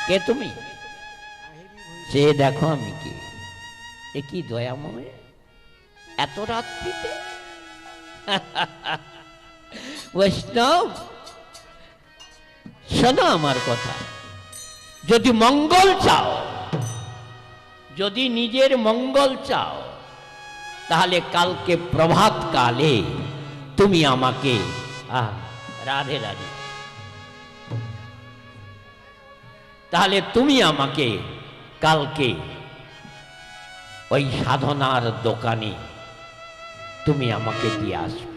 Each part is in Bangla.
কে তুমি? সে দেখো আমি কে। এ কি দয়াময়, এত রাত্রিতে? বৈষ্ণব শোনো আমার কথা, যদি মঙ্গল চাও, যদি নিজের মঙ্গল চাও, তাহলে কালকে প্রভাত কালে তুমি আমাকে রাধে রাধে, তাহলে তুমি আমাকে কালকে ওই সাধনার দোকানে তুমি আমাকে দিয়ে আসো।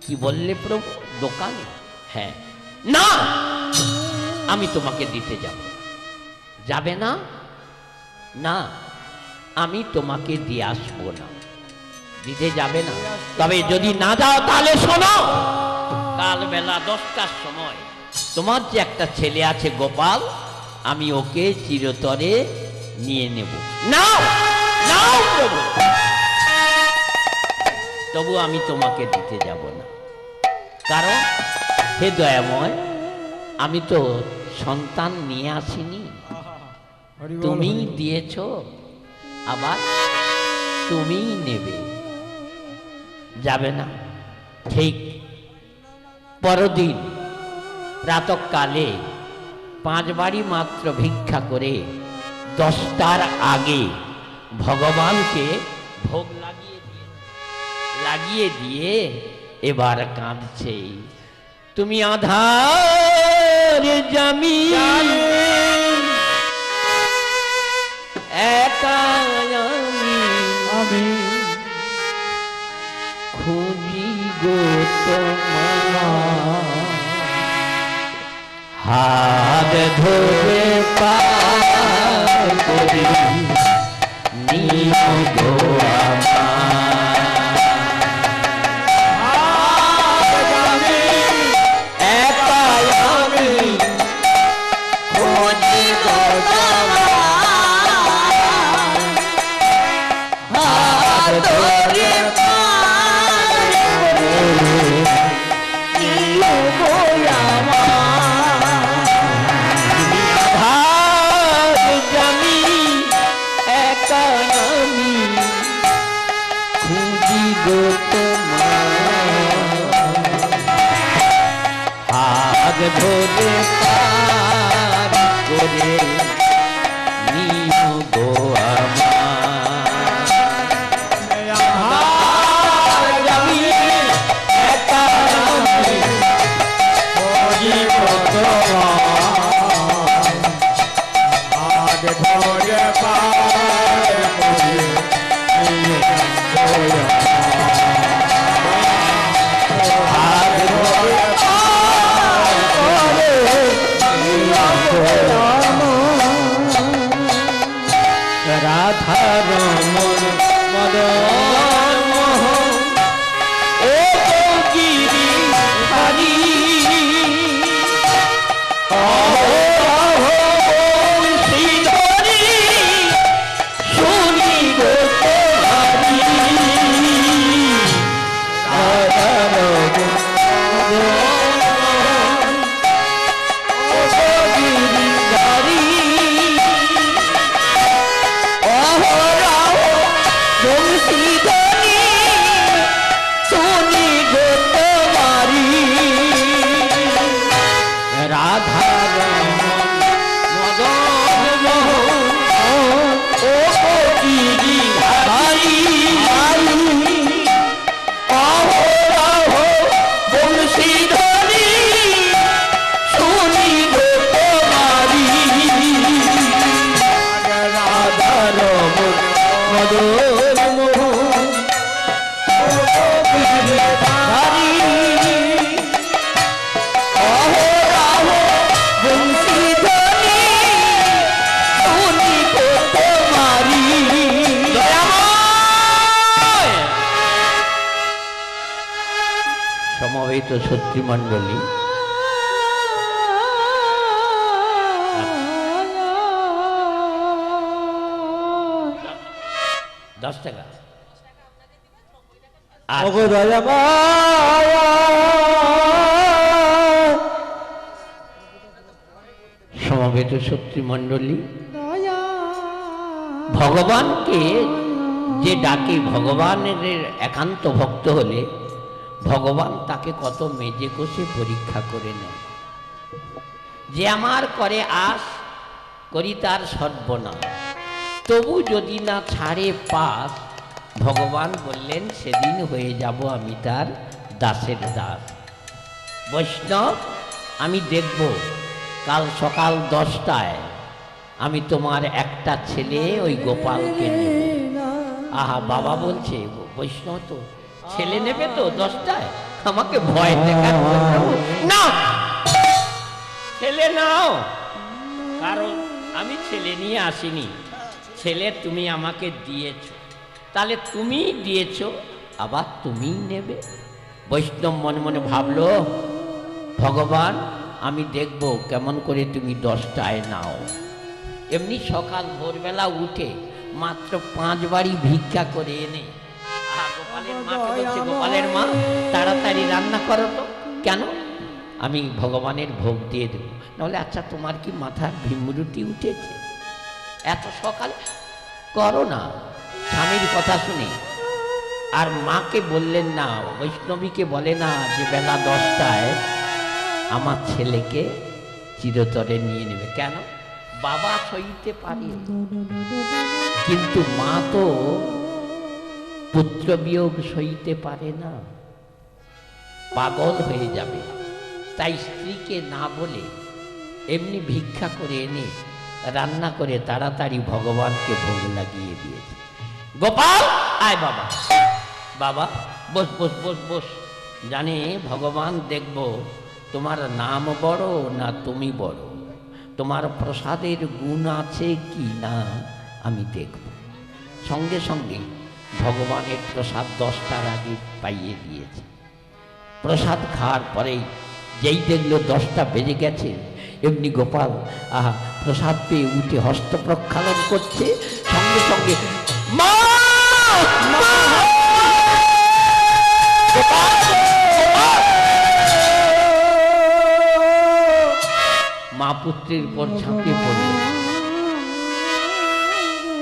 কি বললে প্রভু? দোকানে? হ্যাঁ। না, আমি তোমাকে দিতে যাব। যাবে না? না, আমি তোমাকে দিয়ে আসবো না। দিতে যাবে না? তবে যদি না যাও তাহলে শোনো, কাল বেলা 10টার সময় তোমার যে একটা ছেলে আছে গোপাল, আমি ওকে চিরতরে নিয়ে নেব। নাও নাও প্রভু, তবু আমি তোমাকে দিতে যাব না। কারণ হে দয়াময়, আমি তো সন্তান নিয়ে আসিনি, তুমি দিয়েছ, আবার তুমি নেবে। যাবে না? ঠিক পরদিন প্রাতঃকালে 5 বাড়ি মাত্র ভিক্ষা করে 10টার আগে ভগবানকে ভোগ লাগিয়ে দিয়ে এবার কাঁদছে। তুমি আধার জামি একা আমি খুঁজি গো তোমার, হাত ধরে পার করি নিও গো ধরে পার করে নিও গো রাধারমণ মদন মোহন ও গিরি হরি শ্রীধরি শুনি গো তোমারি রাধারমণ সমবেত শত্রুমণ্ডলী, 10 টাকা সমবেত শত্রুমণ্ডলী, ভগবানকে যে ডাকে, ভগবানের একান্ত ভক্ত হলে ভগবান তাকে কত মেজে কষে পরীক্ষা করে নেয়। যে আমার করে আস, করি তার সর্বনাশ, তবু যদি না ছাড়ে পাস, ভগবান বললেন সেদিন হয়ে যাব আমি তার দাসের দাস। বৈষ্ণব, আমি দেখব কাল সকাল 10টায় আমি তোমার একটা ছেলে ওই গোপালকে নেব। আহা, বাবা বলছে বৈষ্ণব তো ছেলে নেবে তো 10টায়, আমাকে ভয় দেখাচ্ছে না, ছেলে নাও, কারণ আমি ছেলে নিয়ে আসিনি, ছেলে তুমি আমাকে দিয়েছ, তাহলে তুমি দিয়েছ আবার তুমিই নেবে। বৈষ্ণব মনে মনে ভাবলো, ভগবান আমি দেখব কেমন করে তুমি 10টায় নাও। এমনি সকাল ভোরবেলা উঠে মাত্র 5 বাড়ি ভিক্ষা করে এনে গোপালের মাকে বলছে, গোপালের মা তাড়াতাড়ি রান্না করো তো। কেন? আমি ভগবানের ভোগ দিয়ে দেবো। নাহলে আচ্ছা তোমার কি মাথার ভীমরুটি উঠেছে? এত সকালে করো না। স্বামীর কথা শুনে আর মাকে বললেন না, বৈষ্ণবীকে বলে না যে বেলা 10টায় আমার ছেলেকে চিরতরে নিয়ে নেবে। কেন? বাবা সইতে পারে, কিন্তু মা তো পুত্র বিয়োগ সইতে পারে না, পাগল হয়ে যাবে। তাই স্ত্রীকে না বলে এমনি ভিক্ষা করে এনে রান্না করে তাড়াতাড়ি ভগবানকে ভোগ লাগিয়ে দিয়েছে। গোপাল আয় বাবা, বাবা বস বস বস বস। জানে ভগবান দেখব তোমার নাম বড় না তুমি বড়, তোমার প্রসাদের গুণ আছে কি না আমি দেখব। সঙ্গে সঙ্গে ভগবানের প্রসাদ 10টার আগে পাইয়ে দিয়েছে। প্রসাদ খাওয়ার পরেই যেই দেখলো 10টা বেজে গেছে, এমনি গোপাল প্রসাদ পেয়ে উঠে হস্ত প্রক্ষালন করছে। সঙ্গে সঙ্গে মা মা পুত্রের উপর ঝাঁপিয়ে পড়ল।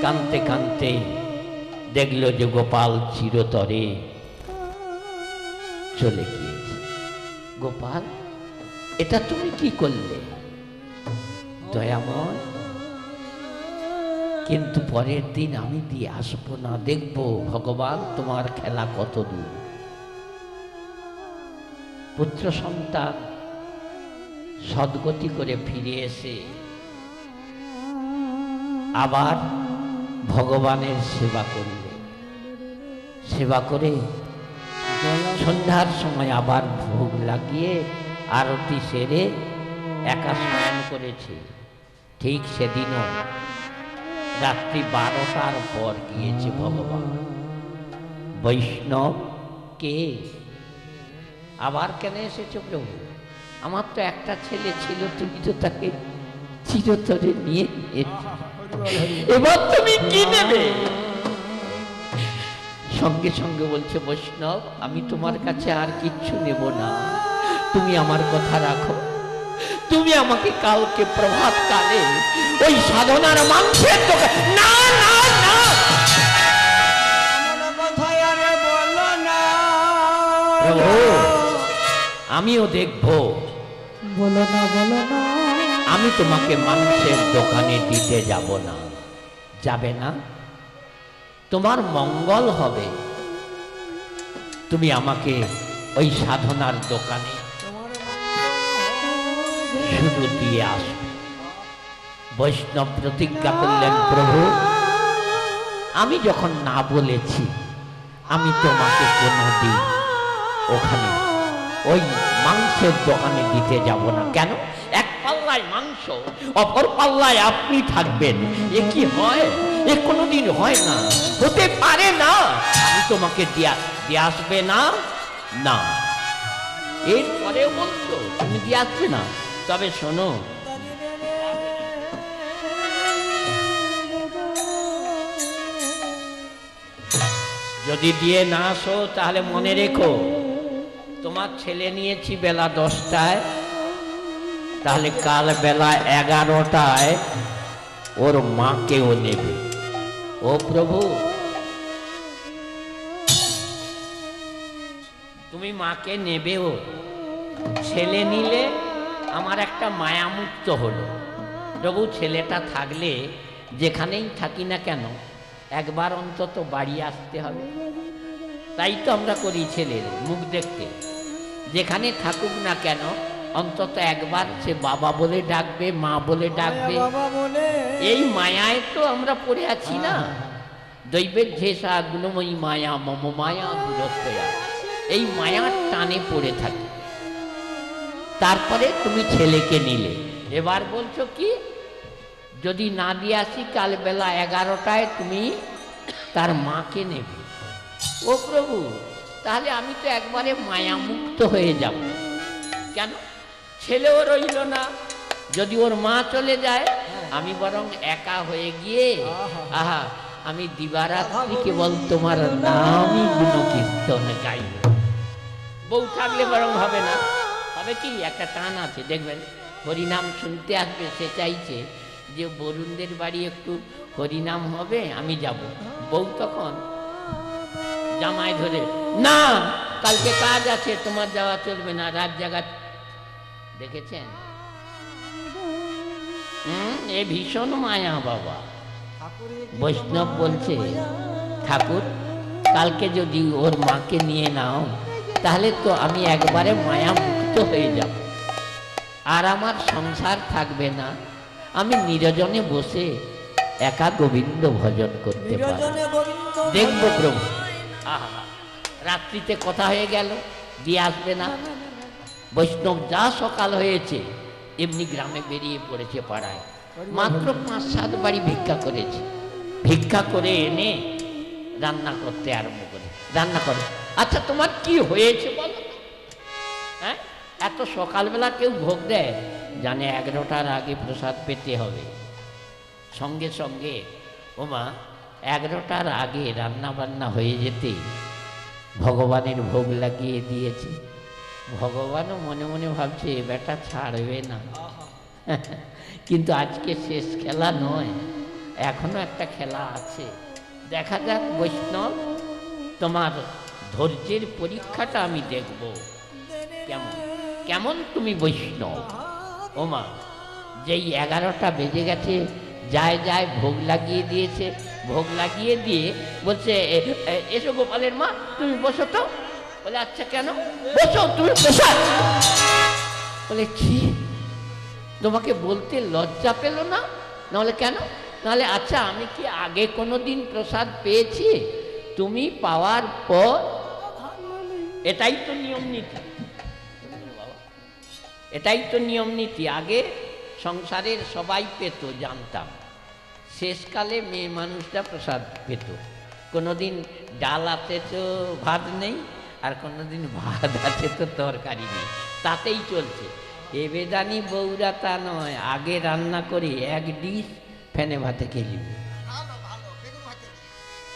কাঁদতে কাঁদতে দেখল যে গোপাল চিরতরে চলে গিয়েছে। গোপাল, এটা তুমি কি করলে দয়াময়? কিন্তু পরের দিন আমি দিয়ে আসবো না, দেখবো ভগবান তোমার খেলা কত দূর। পুত্র সন্তান সদ্গতি করে ফিরে এসে আবার ভগবানের সেবা করলে। সেবা করে সন্ধ্যার সময় আবার ভোগ লাগিয়ে আরতি সেরে একা স্নান করেছে। ঠিক সেদিনও রাত্রি 12টার পর গিয়েছে ভগবান। বৈষ্ণব, কে? আবার কেন এসেছো প্রভু? আমার তো একটা ছেলে ছিল, তুমি তো তাকে চিরতরে নিয়ে নিয়েছো, এবার তুমি কি নেবে? সঙ্গে সঙ্গে বলছে, বৈষ্ণব আমি তোমার কাছে আর কিচ্ছু নেব না, তুমি আমার কথা রাখো। তুমি আমাকে কালকে প্রভাত কালে ওই সাধনার মাংসের দোকান। না না না, প্রভু আমিও দেখবো, বলো না বলো না। আমি তোমাকে মাংসের দোকানে দিতে যাব না। যাবে না? তোমার মঙ্গল হবে, তুমি আমাকে ওই সাধনার দোকানে শুধু দিয়ে আসবে। বৈষ্ণব প্রতিজ্ঞা করলেন, প্রভু আমি যখন না বলেছি আমি তোমাকে কোনোদিন ওখানে ওই মাংসের দোকানে দিতে যাব না। কেন? এক পাল্লায় মাংস, অপর পাল্লায় আপনি থাকবেন, এ কি হয়? এ কোনোদিন হয় না, হতে পারে না। আমি তোমাকে দিয়ে আসবে না। না, এরপরেও বলছো তুমি দিয়ে আসবে না। তবে শোনো, যদি দিয়ে না আসো তাহলে মনে রেখো তোমার ছেলে নিয়েছি বেলা 10টায়, তাহলে কাল বেলা 11টায় ওর মাকেও নেবে। ও প্রভু, তুমি মাকে নেবেও, ছেলে নিলে আমার একটা মায়ামুক্ত হলো। প্রভু, ছেলেটা থাকলে যেখানেই থাকি না কেন একবার অন্তত বাড়ি আসতে হবে। তাই তো আমরা করি ছেলের মুখ দেখতে, যেখানে থাকুক না কেন অন্তত একবার সে বাবা বলে ডাকবে, মা বলে ডাকবে। এই মায়ায় তো আমরা পড়ে আছি না। দৈবের ঝেসা গুণময়ী মায়া মম মায়া দূরত্বয়া, এই মায়ার টানে পড়ে থাকি। তারপরে তুমি ছেলেকে নিলে, এবার বলছো কি যদি না দিয়ে আসি কাল বেলা 11টায় তুমি তার মাকে নেবে। ও প্রভু, তাহলে আমি তো একবারে মায়ামুক্ত হয়ে যাব। কেন? ছেলেও রইল না, যদি ওর মা চলে যায় আমি বরং একা হয়ে গিয়ে আহা আমি দিবারাত্রি কেবল তোমার নামই গুণকীর্তন গাইব। বউ থাকলে বরং হবে না, হবে কি একটা টান আছে দেখবেন, হরিনাম শুনতে আসবে, সে চাইছে যে বরুণদের বাড়ি একটু হরিনাম হবে, আমি যাব। বউ তখন জামাই ধরে, না কালকে কাজ আছে, তোমার যাওয়া চলবে না, রাত জাগা। দেখেছেন? এ ভীষণ মায়া বাবা। বৈষ্ণব বলছে, ঠাকুর কালকে যদি ওর মাকে নিয়ে নাও তাহলে তো আমি একবারে মায়া মুক্ত হয়ে যাব, আর আমার সংসার থাকবে না, আমি নিরজনে বসে একা গোবিন্দ ভজন করতে পারবো। দেখবো প্রভু। আহা, রাত্রিতে কথা হয়ে গেল, দিয়ে আসবে না। বৈষ্ণব যা সকাল হয়েছে এমনি গ্রামে বেরিয়ে পড়েছে পাড়ায়, মাত্র 5-7 বাড়ি ভিক্ষা করেছে। ভিক্ষা করে এনে রান্না করতে আরম্ভ করে, রান্না করে। আচ্ছা তোমার কি হয়েছে বলো? হ্যাঁ, এত সকালবেলা কেউ ভোগ দেয়? জানে 11টার আগে প্রসাদ পেতে হবে। সঙ্গে সঙ্গে ওমা 11টার আগে রান্না বান্না হয়ে যেতে ভগবানের ভোগ লাগিয়ে দিয়েছে। ভগবানও মনে মনে ভাবছে বেটা ছাড়বে না। কিন্তু আজকে শেষ খেলা নয়, এখনো একটা খেলা আছে। দেখা যাক বৈষ্ণব, তোমার ধৈর্যের পরীক্ষাটা আমি দেখব, কেমন কেমন তুমি বৈষ্ণব। ওমা যেই 11টা বেজে গেছে, যায় যায় ভোগ লাগিয়ে দিয়েছে। ভোগ লাগিয়ে দিয়ে বলছে, এসো গোপালের মা তুমি বসো তো। বলে আচ্ছা কেন? বসো তুমি বসো। বলে কি তোমাকে বলতে লজ্জা পেল না? নাহলে কেন? নাহলে আচ্ছা আমি কি আগে কোনো দিন প্রসাদ পেয়েছি? তুমি পাওয়ার পর, এটাই তো নিয়ম নীতি, এটাই তো নিয়ম নীতি। আগে সংসারের সবাই পেত জানতাম, শেষকালে মেয়ে মানুষটা প্রসাদ পেত। কোনোদিন ডাল আছে তো ভাত নেই, আর কোনোদিন ভাত আছে তো তরকারি নেই, তাতেই চলছে। এ বেদানি বউরা তা নয়, আগে রান্না করে 1 ডিশ ফেনে ভাতে খেয়ে নিবে।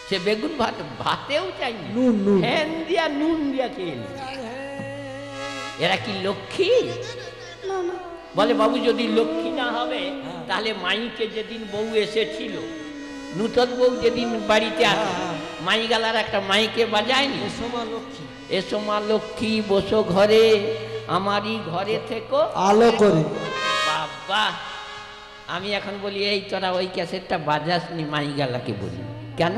সে বেগুন ভাত ভাতেও চাইনি, ফ্যান দিয়া নুন দিয়া খেয়ে নিবে। এরা কি লক্ষ্মী? বলে বাবু যদি লক্ষ্মী না হবে তাহলে মাইকে যেদিন বউ এসেছিল, নূতন বউ যেদিন বাড়িতে আসে, মাই গালার একটা মাইকে বাজায়নি, এসো মা লক্ষ্মী বসো ঘরে, আমারই ঘরে থেকো আলো করে। বাবা, আমি এখন বলি এই তোরা ওই ক্যাসেটটা বাজাসনি, মাই গালাকে বলি কেন?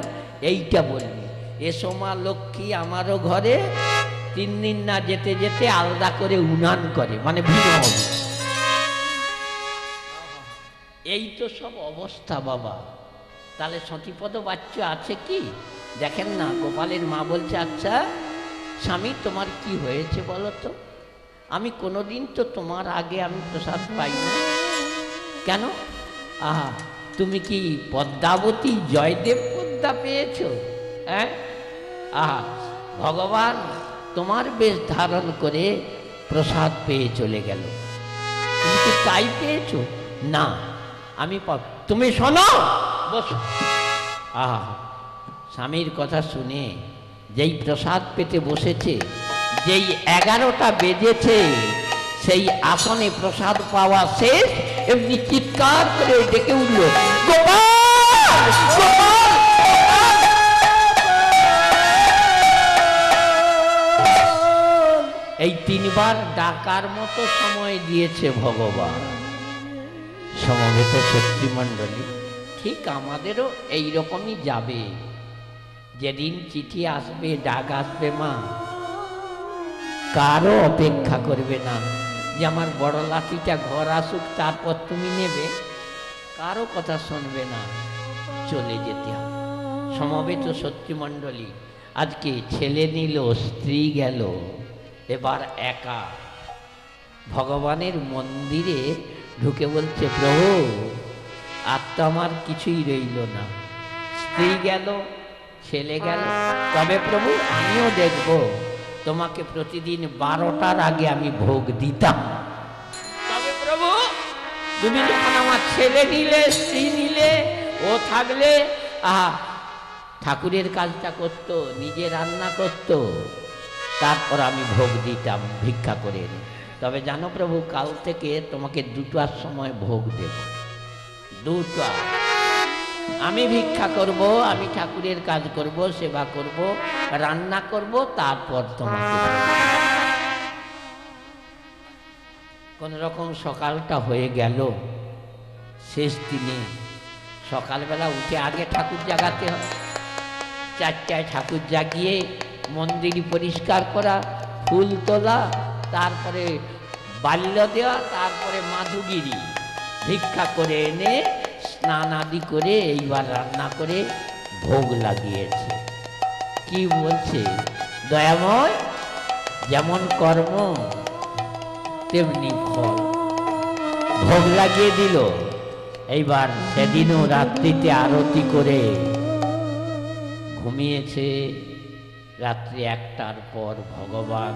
এইটা বলবি, এসো মা লক্ষ্মী আমারও ঘরে, 3 দিন না যেতে যেতে আলাদা করে উনান করে, মানে ভিড় হবে। এই তো সব অবস্থা বাবা। তাহলে সতীপদ বাচ্চা আছে কি? দেখেন না, গোপালের মা বলছে, আচ্ছা স্বামী তোমার কি হয়েছে বলো তো? আমি কোনোদিন তো তোমার আগে আমি প্রসাদ পাই না। কেন? আহা, তুমি কি পদ্মাবতী জয়দেব পদ্মা পেয়েছো? হ্যাঁ, আহা ভগবান তোমার বেশ ধারণ করে প্রসাদ পেয়ে চলে গেল, তুমি কি তাই পেয়েছো? না, আমি তুমি শোনো, বসো। আহা, স্বামীর কথা শুনে যেই প্রসাদ পেতে বসেছে, যেই 11টা বেজেছে, সেই আসনে প্রসাদ পাওয়া শেষ, এমনি চিৎকার করে ডেকে উঠল, গোপাল গোপাল। এই তিনবার ডাকার মতো সময় দিয়েছে ভগবান। সমবেত শক্তিমণ্ডলী, ঠিক আমাদেরও এই রকমই যাবে। যেদিন চিঠি আসবে, ডাক আসবে, মা কারো অপেক্ষা করবে না যে আমার বড় লাঠিটা ঘর আসুক তারপর তুমি নেবে, কারো কথা শুনবে না, চলে যেতে হবে। সমবেত শক্তিমণ্ডলী, আজকে ছেলে নিল, স্ত্রী গেল, এবার একা ভগবানের মন্দিরে ঢুকে বলছে, প্রভু আর তো আমার কিছুই রইল না, স্ত্রী গেল, ছেলে গেল, তবে প্রভু আমিও দেখব, তোমাকে প্রতিদিন 12টার আগে আমি ভোগ দিতাম। তবে প্রভু তুমি যখন আমার ছেলে নিলে, স্ত্রী নিলে, ও থাকলে ঠাকুরের কাজটা করতো, নিজে রান্না করতো, তারপর আমি ভোগ দিতাম ভিক্ষা করে এনে। তবে জানো প্রভু, কাল থেকে তোমাকে 2টার সময় ভোগ দেব, 2টা। আমি ভিক্ষা করব, আমি ঠাকুরের কাজ করব, সেবা করব, রান্না করব, তারপর তোমাকে। কোন রকম সকালটা হয়ে গেল। শেষ দিনে সকালবেলা উঠে আগে ঠাকুর জাগাতে হয়, 4টায় ঠাকুর জাগিয়ে মন্দির পরিষ্কার করা, ফুল তোলা, তারপরে বাল্য দেওয়া, তারপরে মাধুগিরি ভিক্ষা করে এনে স্নান আদি করে এইবার রান্না করে ভোগ লাগিয়েছে। কি বলছে দয়াময়, যেমন কর্ম তেমনি ফল। ভোগ লাগিয়ে দিল। এইবার সেদিনও রাত্রিতে আরতি করে ঘুমিয়েছে। রাত্রি 1টার পর ভগবান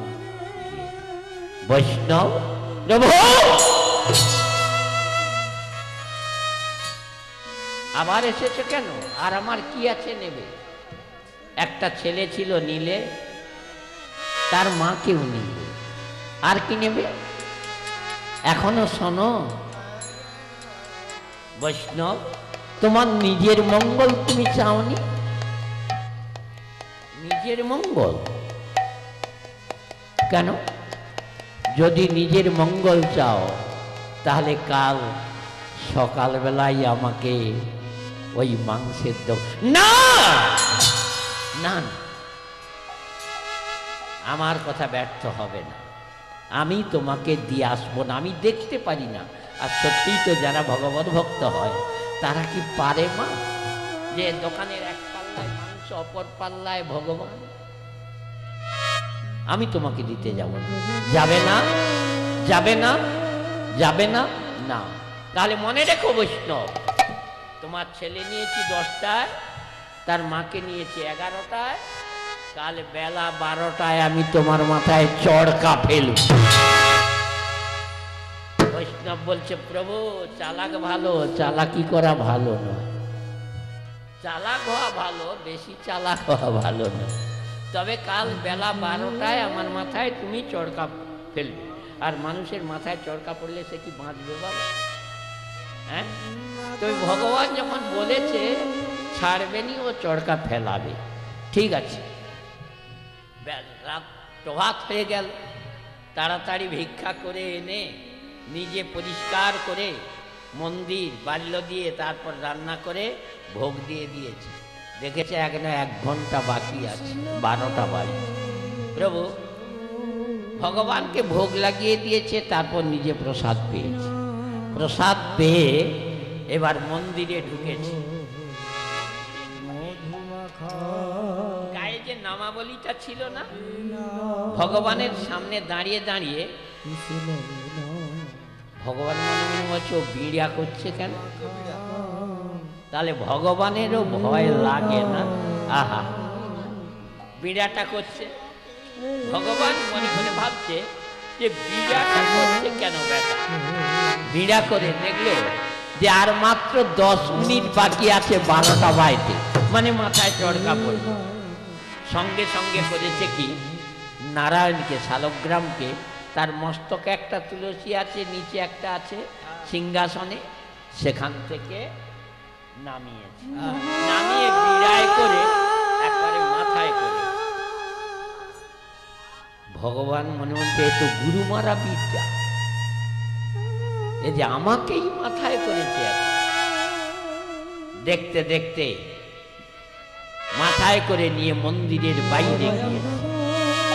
বৈষ্ণব, আবার এসেছে কেন? আর আমার কি আছে নেবে? একটা ছেলে ছিল, নিলে, তার মাকেও নিলে, আর কি নেবে? এখনো শোনো বৈষ্ণব, তোমার নিজের মঙ্গল তুমি চাওনি? নিজের মঙ্গল কেন? যদি নিজের মঙ্গল চাও তাহলে কাল সকালবেলায় আমাকে ওই মাংসের না না, আমার কথা ব্যর্থ হবে না, আমি তোমাকে দিয়ে আসবো না, আমি দেখতে পারি না। আর সত্যিই তো যারা ভগবত ভক্ত হয় তারা কি পারে মা, যে দোকানের এক পাল্লায় মাংস, অপর পাল্লায় ভগবান? আমি তোমাকে দিতে যাব না। যাবে না, যাবে না, যাবে না, না। তাহলে মনে রেখো বৈষ্ণব, তোমার ছেলে নিয়েছি 10টায়, তার মাকে নিয়েছি 11টায়, কাল বেলা 12টায় আমি তোমার মাথায় চড়কা ফেলব। বৈষ্ণব বলছে, প্রভু চালাক ভালো, চালাকি করা ভালো নয়। চালাক হওয়া ভালো, বেশি চালাক হওয়া ভালো নয়। তবে কাল বেলা 12টায় আমার মাথায় তুমি চড়কা ফেলবে। আর মানুষের মাথায় চড়কা পড়লে সে কি বাঁচবে বাবা? হ্যাঁ, তবে ভগবান যখন বলেছে ছাড়বেনি, ও চড়কা ফেলাবে। ঠিক আছে, রাত প্রভাত হয়ে গেল। তাড়াতাড়ি ভিক্ষা করে এনে নিজে পরিষ্কার করে মন্দির বাল্য দিয়ে তারপর রান্না করে ভোগ দিয়ে দিয়েছে। দেখেছে এখনো 1 ঘন্টা বাকি আছে, 12টা বাজে। প্রভু ভগবানকে ভোগ লাগিয়ে দিয়েছে, তারপর নিজে প্রসাদ পেয়েছে। প্রসাদ পেয়ে এবার মন্দিরে ঢুকেছে। গায়ে যে নামাবলিটা ছিল না, ভগবানের সামনে দাঁড়িয়ে দাঁড়িয়ে ভগবান মনে মনে বলছে, ও বিড়া করছে কেন? তাহলে ভগবানেরও ভয় লাগে না? আহা, বিড়াটা করছে। ভগবান মনে মনে ভাবছে যে বিড়াটা করছে কেন বেটা? বিড়া করে দেখলো যে আর মাত্র 10 মিনিট বাকি আছে 12টা বাজতে, মানে মাথায় চড়কা পড়বে। সঙ্গে সঙ্গে করেছে কি, নারায়ণকে, শালগ্রামকে তার মস্তকে একটা তুলসী আছে, নিচে একটা আছে সিংহাসনে, সেখান থেকে নামিয়েছে, নামিয়ে বিড়ায় করে একবারে মাথায় করে। ভগবান মনে মনে এ তো গুরু মারা বিদ্যা, এই যে আমাকেই মাথায় করেছে। দেখতে দেখতে মাথায় করে নিয়ে মন্দিরের বাইরে গিয়েছে।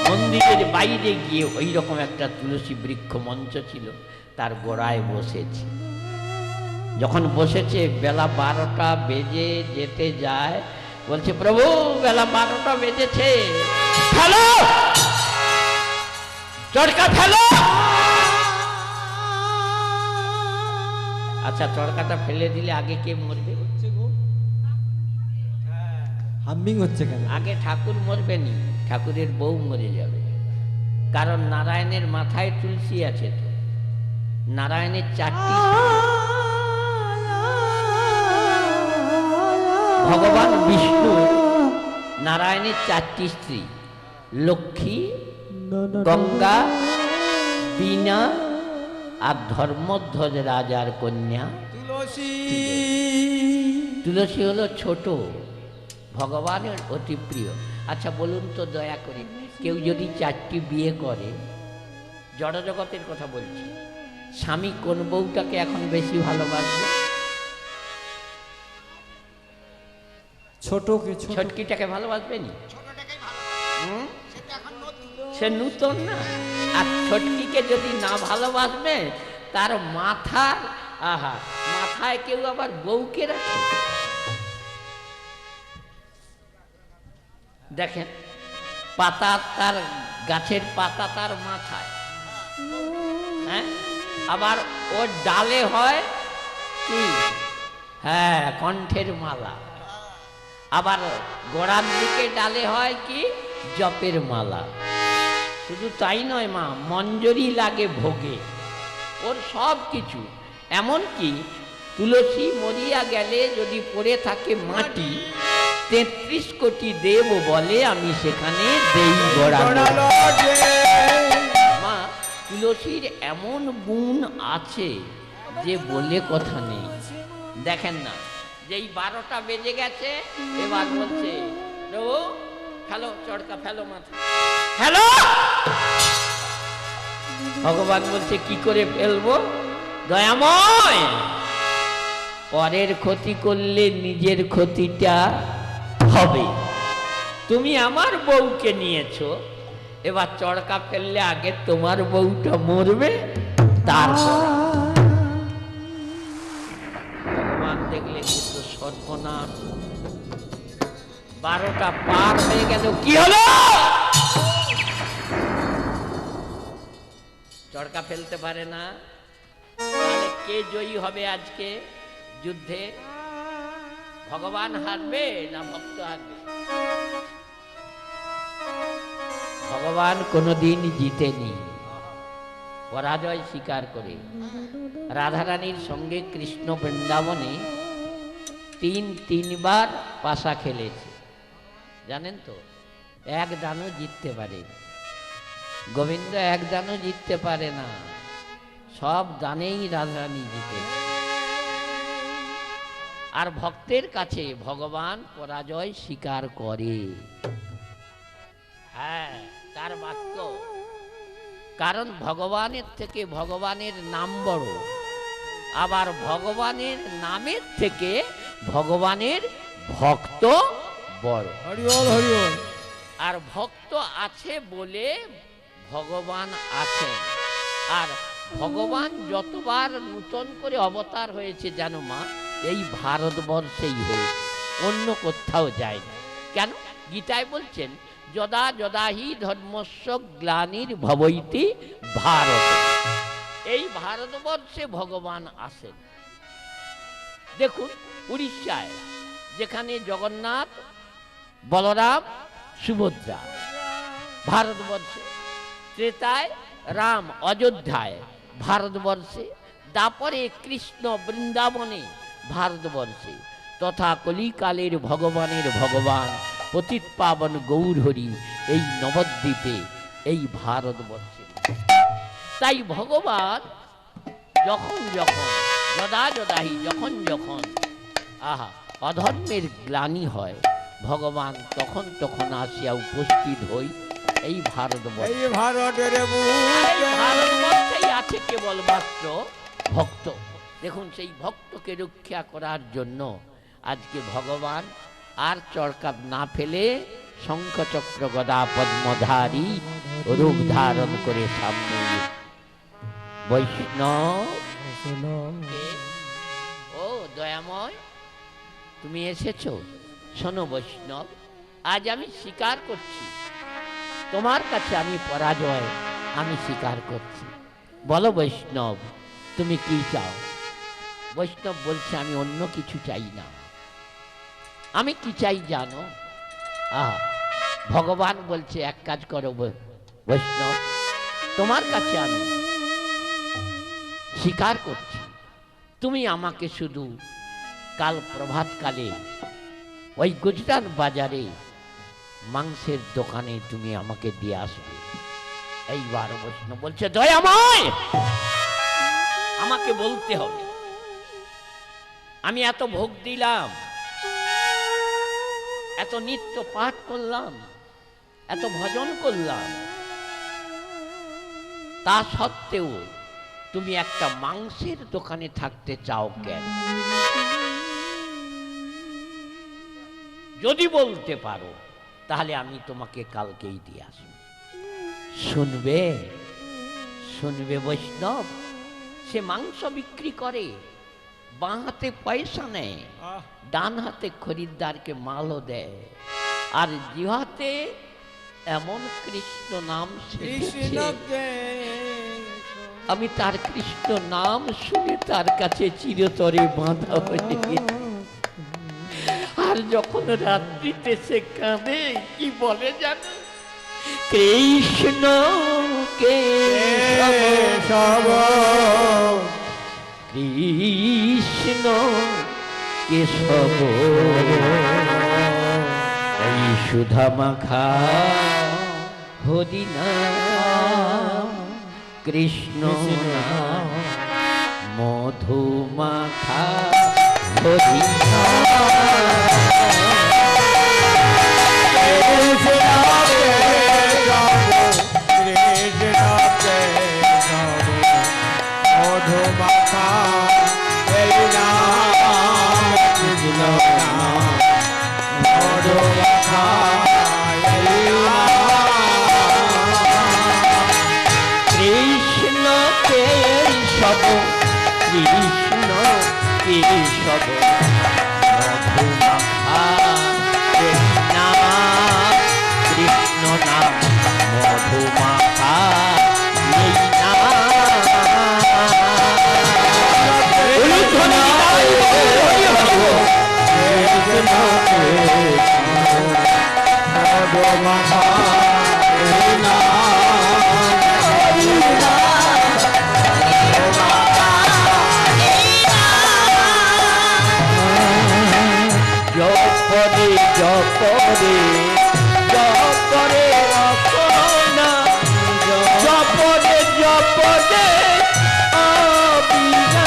মন্দিরের বাইরে গিয়ে ওই রকম একটা তুলসী বৃক্ষ মঞ্চ ছিল, তার গোড়ায় বসেছে। যখন বসেছে বেলা 12টা বেজে যেতে যায়, বলছে প্রভু বেলা 12টা বেজেছে, ফেলো চড়কা ফেলো। আচ্ছা চড়কাটা ফেলে দিলে আগে কে মরবে? হামিং হচ্ছে কেন? আগে ঠাকুর মরবে নি, ঠাকুরের বউ মরে যাবে। কারণ নারায়ণের মাথায় তুলসী আছে তো। নারায়ণের 4টি, ভগবান বিষ্ণু নারায়ণের 4টি স্ত্রী, লক্ষ্মী, গঙ্গা, বীণা আর ধর্মধ্বজ রাজার কন্যা তুলসী। তুলসী হলো ছোট, ভগবানের অতি প্রিয়। আচ্ছা বলুন তো দয়া করে, কেউ যদি 4টি বিয়ে করে, জড়জগতের কথা বলছি, স্বামী কোন বউটাকে এখন বেশি ভালোবাসবে? ছোটকে ছটকিটাকে ভালোবাসবে নি? সে নূতন না। আর ছটকিকে যদি না ভালোবাসবে, তার মাথার মাথায় কেউ আবার বউকে রাখে। দেখেন পাতা, তার গাছের পাতা তার মাথায়, হ্যাঁ, আবার ওর ডালে হয় কি, হ্যাঁ কণ্ঠের মালা, আবার গোড়ার দিকে ডালে হয় কি, জপের মালা। শুধু তাই নয় মা, মঞ্জরি লাগে ভোগে, ওর সব কিছু। এমনকি তুলসী মরিয়া গেলে যদি পড়ে থাকে মাটি, 33 কোটি দেব বলে আমি সেখানে দেই গড়ানো। মা তুলসীর এমন গুণ আছে যে বলে কথা নেই। দেখেন না, যেই 12টা বেজে গেছে, এবার বলছে প্রভু ফেলো চড়কা, ফেলো মাথা, ফেলো। ভগবান বলছে কি করে ফেলবো? দয়াময়, পরের ক্ষতি করলে নিজের ক্ষতিটা হবে। তুমি আমার বউকে নিয়েছো, এবার চড়কা ফেললে আগে তোমার বউটা মরবে, তারপর। ভগবান দেখলে কিন্তু সর্বনাশ, 12টা পার হয়ে গেল, কি হলো? চড়কা ফেলতে পারে না, তাহলে কে জয়ী হবে আজকে যুদ্ধে? ভগবান হারবে না ভক্ত হারবে? ভগবান কোনোদিন জিতেনি, পরাজয় স্বীকার করে। রাধারানীর সঙ্গে কৃষ্ণ বৃন্দাবনে 3বার পাশা খেলেছে, জানেন তো? এক দানও জিততে পারে। গোবিন্দ এক দানও জিততে পারে না, সব দানেই রাধারানী জিতে। আর ভক্তের কাছে ভগবান পরাজয় স্বীকার করে, হ্যাঁ তার বাক্য। কারণ ভগবানের থেকে ভগবানের নাম বড়, আবার ভগবানের নামের থেকে ভগবানের ভক্ত বড়। হরি বল, হরি বল। আর ভক্ত আছে বলে ভগবান আছেন। আর ভগবান যতবার নূতন করে অবতার হয়েছে জানো মা, এই ভারতবর্ষেই হয়েছে, অন্য কোথাও যায় না। কেন? গীতায় বলছেন যদা যদাহি ধর্মস্য গ্লানির ভবইতি ভারত। এই ভারতবর্ষে ভগবান আসেন। দেখুন উড়িষ্যায় যেখানে জগন্নাথ, বলরাম, সুভদ্রা, ভারতবর্ষে। ত্রেতায় রাম অযোধ্যায়, ভারতবর্ষে। দাপরে কৃষ্ণ বৃন্দাবনে, ভারতবর্ষে। তথা কলিকালের ভগবানের ভগবান পতিত পাবন গৌর হরি এই নবদ্বীপে, এই ভারতবর্ষে। তাই ভগবান যখন যখন যদা যদাহি যখন যখন আহা অধর্মের গ্লানি হয়, ভগবান তখন তখন আসিয়া উপস্থিত হই এই ভারতবর্ষে। এই ভারতের এই ভারতবর্ষেই আছে কেবলমাত্র ভক্ত। দেখুন সেই ভক্তকে রক্ষা করার জন্য আজকে ভগবান আর চরকাপ না ফেলে শঙ্খচক্র গদা পদ্মধারী রূপ ধারণ করে সামনে বৈষ্ণব। ও দয়াময়, তুমি এসেছো? শোনো বৈষ্ণব, আজ আমি স্বীকার করছি তোমার কাছে আমি পরাজয়, আমি স্বীকার করছি। বলো বৈষ্ণব, তুমি কি চাও? বৈষ্ণব বলছে আমি অন্য কিছু চাই না। আমি কি চাই জানো? ভগবান বলছে এক কাজ করো বৈষ্ণব, তোমার কাছে আমি স্বীকার করছি, তুমি আমাকে শুধু কাল প্রভাতকালে ওই গুজরাট বাজারে মাংসের দোকানে তুমি আমাকে দিয়ে আসবে। এইবার বৈষ্ণব বলছে দয়াময়, আমাকে বলতে হবে, আমি এত ভোগ দিলাম, এত নিত্য পাঠ করলাম, এত ভজন করলাম, তা সত্ত্বেও তুমি একটা মাংসের দোকানে থাকতে চাও কেন? যদি বলতে পারো তাহলে আমি তোমাকে কালকেই দিয়ে আসবো। শুনবে? শুনবে বৈষ্ণব? সে মাংস বিক্রি করে, বাঁ হাতে পয়সা নেয়, ডান হাতে খরিদ্দারকে মালও দেয়, আর জিহাতে এমন কৃষ্ণ নাম শিখেছে, আমি তার কৃষ্ণ নাম শুনে তার কাছে চিরতরে বাঁধা হয়ে গেছি। আর যখন রাত্রিতে সে কাঁদে কি বলে জানো? কৃষ্ণ কেশব কৃষ্ণ কেশব এই সুধা মাখা হরি নাম, কৃষ্ণ নাম মধু মাখা হরি কৃষ্ণ কেশব কৃষ্ণ কেশব মধু মাখা নাম, কৃষ্ণ নাম মধু মাখা জপরে জপরে জপরে রসনা, জপরে জপরে অবিনা,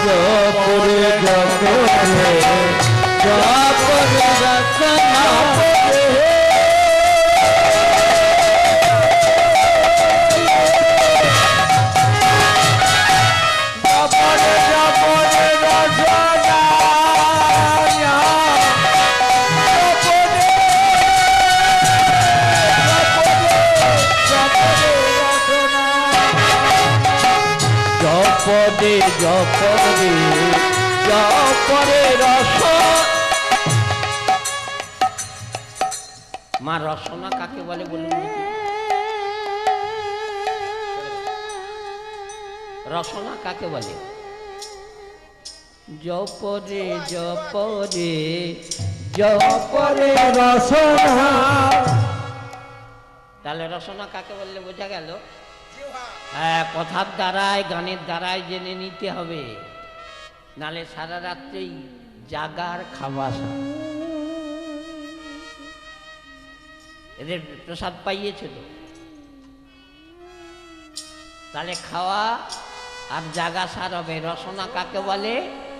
জপরে জপরে জপরে রসনা, জপরে জপরে জপরে রস। মা রসনা কাকে বলে বলুন? রসনা কাকে বলে? জপরে জপরে জপরে রসনা। তাহলে রসনা কাকে বললে বোঝা গেল? হ্যাঁ, কথার দ্বারায় গানের দ্বারায় জেনে নিতে হবে, নালে সারা রাত্রেই জাগার খাবাসা। এদের প্রসাদ পাইয়েছে তো? তাহলে খাওয়া আর জাগা সারবে। রসনা কাকে বলে?